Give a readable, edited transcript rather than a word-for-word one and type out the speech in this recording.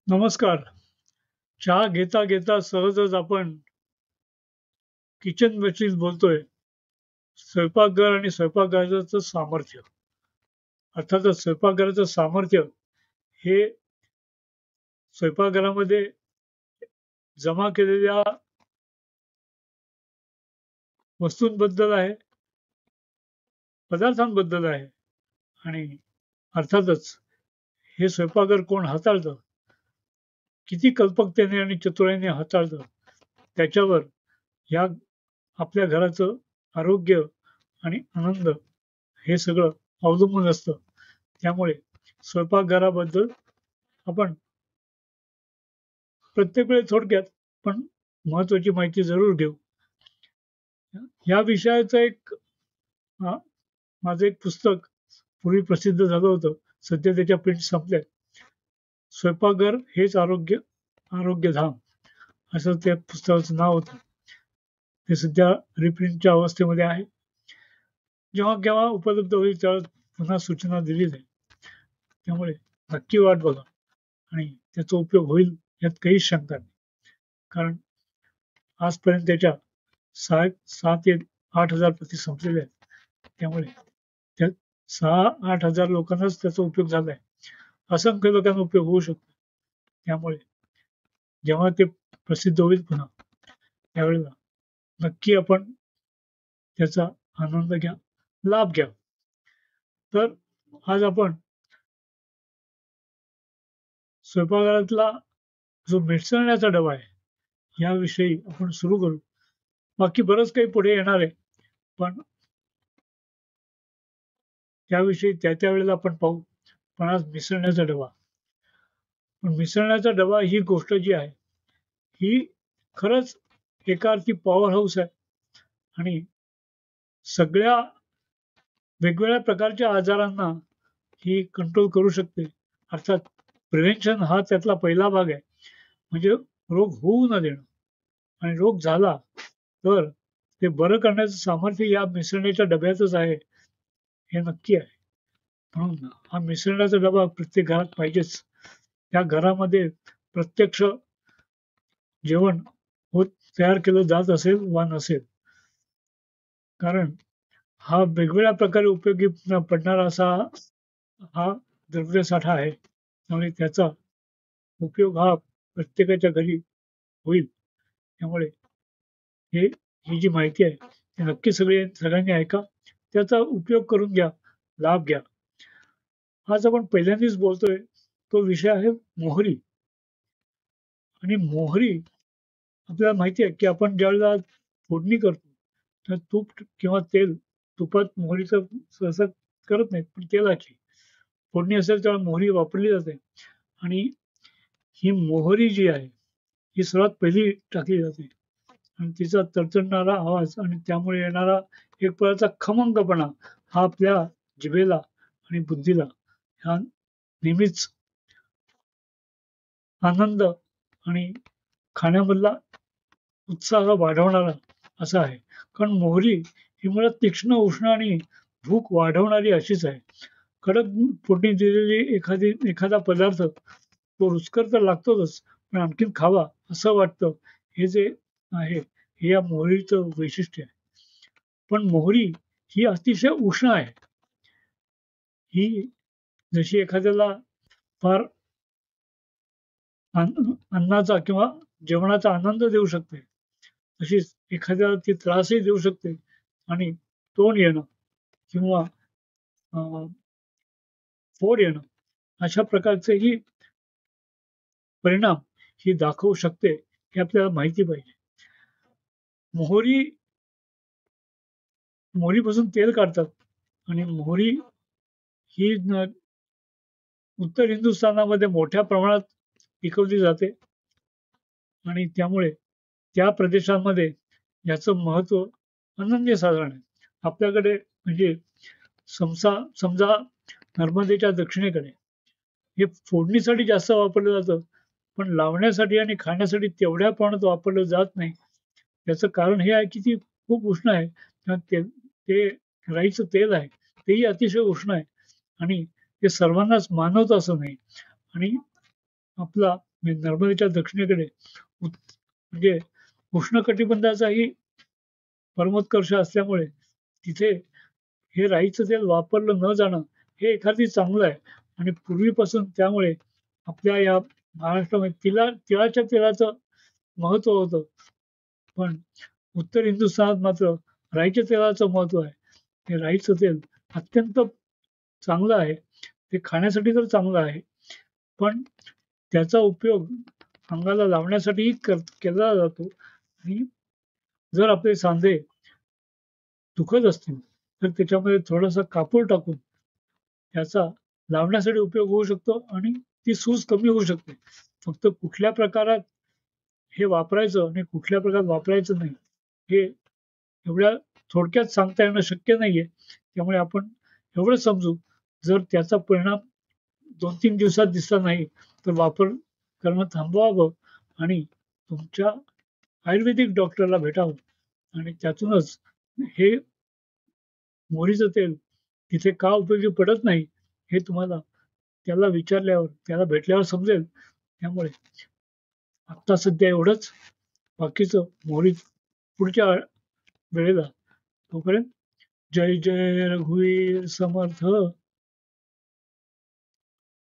नमस्कार. चहा घेता घेता सहजच आपण किचन मॅचिस बोलतोय. स्वयंपाकघर आणि स्वयंपाकघराचं सामर्थ्य. अर्थातच स्वयंपाकघराचं सामर्थ्य हे स्वयंपाकघरामध्ये जमा केलेल्या वस्तूंबद्दल आहे, पदार्थांबद्दल आहे आणि अर्थातच हे स्वयंपाकघर कोण हाताळतं, किती कल्पकतेने आणि चतुराईने हाताळतं, त्याच्यावर या आपल्या घराचं आरोग्य आणि आनंद हे सगळं अवलंबून असतं. त्यामुळे स्वयंपाकघराबद्दल आपण प्रत्येक वेळेस थोडक्यात पण महत्वाची माहिती जरूर घेऊ. या विषयाचं अ, माझं एक पुस्तक पूर्वी प्रसिद्ध झालं होतं. सध्या त्याच्या प्रिंट संपल्यात. स्वयंपाकघर हेच आरोग्यधाम असं त्या पुस्तकाचं नाव होतं. ते सध्या रिप्रिंटच्या अवस्थेमध्ये आहे. जेव्हा केव्हा उपलब्ध होईल तेव्हा पुन्हा सूचना दिली जाईल. त्यामुळे नक्की वाट बघा आणि त्याचा उपयोग होईल यात काहीच शंका नाही. कारण आजपर्यंत त्याच्या 6 ते 8,000 प्रती संपलेल्या आहेत. त्यामुळे त्या 6,000-8,000 लोकांनाच त्याचा उपयोग झालाय. असंख्य लोकांना उपयोग होऊ शकतो. त्यामुळे जेव्हा ते प्रसिद्ध होईल पुन्हा त्यावेळेला नक्की आपण त्याचा आनंद घ्या, लाभ घ्या. तर आज आपण स्वयंपाकघरातला जो मिसळण्याचा डबा आहे याविषयी आपण सुरू करू. बाकी बरंच काही पुढे येणार आहे. पण त्याविषयी त्या वेळेला आपण पाहू. पण आज मिसळण्याचा डबा. पण मिसळण्याचा डबा ही गोष्ट जी आहे, ही खरंच एका अर्थी पॉवर हाऊस आहे आणि सगळ्या वेगवेगळ्या प्रकारच्या आजारांना ही कंट्रोल करू शकते. अर्थात प्रिव्हेन्शन हा त्यातला पहिला भाग आहे. म्हणजे रोग होऊ न देणं आणि रोग झाला तर ते बरं करण्याचं सामर्थ्य या मिसळण्याच्या डब्यातच आहे, हे नक्की आहे. म्हणून हा मिसळण्याचा डबा प्रत्येक घरात पाहिजेच. त्या घरामध्ये प्रत्यक्ष जेवण होत तयार केलं जात असेल वा नसेल. कारण हा वेगवेगळ्या प्रकारे उपयोगी पडणारा असा हा द्रव्यसाठा आहे. त्यामुळे त्याचा उपयोग हा प्रत्येकाच्या घरी होईल. त्यामुळे ही जी माहिती आहे ती नक्की सगळ्यांनी ऐका. त्याचा उपयोग करून घ्या, लाभ घ्या. आज आपण पहिल्यांदाच बोलतोय तो विषय आहे मोहरी. आणि मोहरी आपल्याला माहिती आहे की आपण ज्यावेळेला फोडणी करतो तर तूप किंवा तेल तुपात मोहरीचं सहसा करत नाहीत पण तेलाची फोडणी असेल तेव्हा मोहरी वापरली जाते. आणि ही मोहरी जी आहे ही सर्वात पहिली टाकली जाते आणि तिचा तडतडणारा आवाज आणि त्यामुळे येणारा एक प्रकारचा खमंगपणा हा आपल्या जिभेला आणि बुद्धीला ह्या नेहमीच आनंद आणि खाण्यामधला उत्साह वाढवणारा असा आहे. कारण मोहरी ही मुळात तीक्ष्ण, उष्ण आणि भूक वाढवणारी अशीच आहे. कडक फोडणी दिलेली एखादा पदार्थ तो रुचकर तर लागतोच, पण आणखीन खावा असं वाटतं. हे जे आहे, हे या मोहरीचं वैशिष्ट्य आहे. पण मोहरी ही अतिशय उष्ण आहे. ही जशी एखाद्याला फार अन्नाचा किंवा जेवणाचा आनंद देऊ शकते, तशीच एखाद्याला ती त्रासही देऊ शकते आणि तोंड येणं किंवा अ, फोड येणं अशा प्रकारचेही परिणाम ही दाखवू शकते हे आपल्याला माहिती पाहिजे. मोहरी मोहरीपासून तेल काढतात आणि मोहरी ही उत्तर हिंदुस्थानामध्ये मोठ्या प्रमाणात पिकवली जाते आणि त्यामुळे त्या प्रदेशांमध्ये याचं महत्त्व अनन्यसाधारण आहे. आपल्याकडे म्हणजे समजा नर्मदेच्या दक्षिणेकडे हे फोडणीसाठी जास्त वापरलं जातं, पण लावण्यासाठी आणि खाण्यासाठी तेवढ्या प्रमाणात वापरलं जात नाही. याचं कारण हे आहे की ती खूप उष्ण आहे. ते राईचं तेल आहे, तेही अतिशय उष्ण आहे आणि ते सर्वांनाच मानवतं असं नाही. आणि आपला म्हणजे नर्मदेच्या दक्षिणेकडे म्हणजे उष्णकटिबंधाचाही परमोत्कर्ष असल्यामुळे तिथे हे राईचं तेल वापरलं न जाणं हे एखादी चांगलं आहे. आणि पूर्वीपासून त्यामुळे आपल्या या महाराष्ट्रामध्ये तिळाच्या तेलाचं महत्व होतं. पण उत्तर हिंदुस्थानात मात्र राईच्या तेलाचं महत्व आहे. हे राईचं तेल अत्यंत चांगलं आहे. ते खाण्यासाठी तर चांगलं आहे, पण त्याचा उपयोग अंगाला लावण्यासाठीही केला जातो. आणि जर आपले सांधे दुखत असतील तर त्याच्यामध्ये थोडासा कापूर टाकून त्याचा लावण्यासाठी उपयोग होऊ शकतो आणि ती सूज कमी होऊ शकते. फक्त कुठल्या प्रकारात हे वापरायचं आणि कुठल्या प्रकारात वापरायचं नाही हे एवढ्या थोडक्यात सांगता येणं शक्य नाहीये. त्यामुळे आपण एवढं समजू, जर त्याचा परिणाम 2-3 दिवसात दिसला नाही तर वापर करणं थांबवावं आणि तुमच्या आयुर्वेदिक डॉक्टरला भेटावं. आणि त्यातूनच हे मोहरीचं तेल तिथे का उपयोगी पडत नाही हे तुम्हाला त्याला विचारल्यावर, त्याला भेटल्यावर समजेल. त्यामुळे आत्ता सध्या एवढंच. बाकीचं मोहरी पुढच्या वेळेला. तोपर्यंत जय जय रघुवीर समर्थ.